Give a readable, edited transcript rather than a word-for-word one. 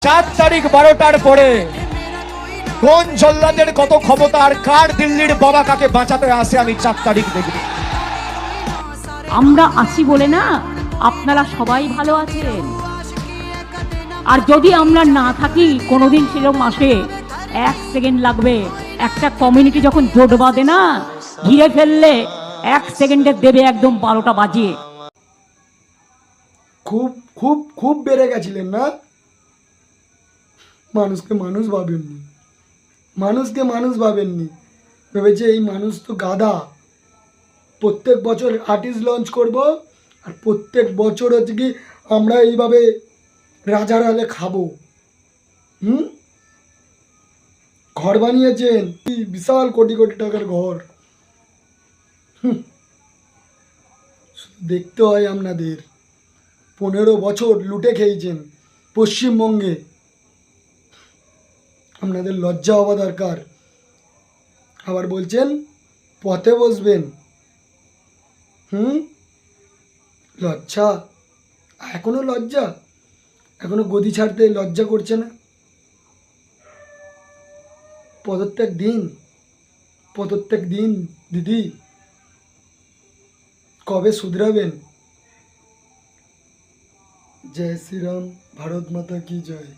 4 তারিখ 12টার পরে কোন জল্লাদের কত ক্ষমতা আর কার দিল্লির বাবা কাকে বাঁচাতে আসে আমি 4 তারিখ দেখব। আমরা আছি বলে না আপনারা সবাই ভালো আছেন, আর যদি আমরা না থাকি কোনোদিন সেরকম আসে 1 সেকেন্ড লাগবে। একটা কমিউনিটি যখন জোট বাঁধে না, ঘিরে ফেললে 1 সেকেন্ডে দেবে একদম 12টা বাজিয়ে। খুব খুব খুব বেড়ে গেছিলেন না? মানুষকে মানুষ ভাবেননি, মানুষকে মানুষ ভাবেননি, ভেবেছে এই মানুষ তো গাধা। প্রত্যেক বছর আর্টিস্ট লঞ্চ করব, আর প্রত্যেক বছর হচ্ছে কি আমরা এইভাবে রাজার হালে খাবো। ঘর বানিয়েছেন, কি বিশাল কোটি কোটি টাকার ঘর। দেখতে হয় আপনাদের 15 বছর লুটে খেয়েছেন পশ্চিমবঙ্গে। আপনাদের লজ্জা হওয়া দরকার। আবার বলছেন পথে বসবেন। লজ্জা? এখনো লজ্জা? এখনো গদি ছাড়তে লজ্জা করছে না? পদত্যাগ দিন, পদত্যাগ দিন দিদি। কবে শুধরাবেন? জয় শ্রীরাম, ভারত মাতা কি জয়।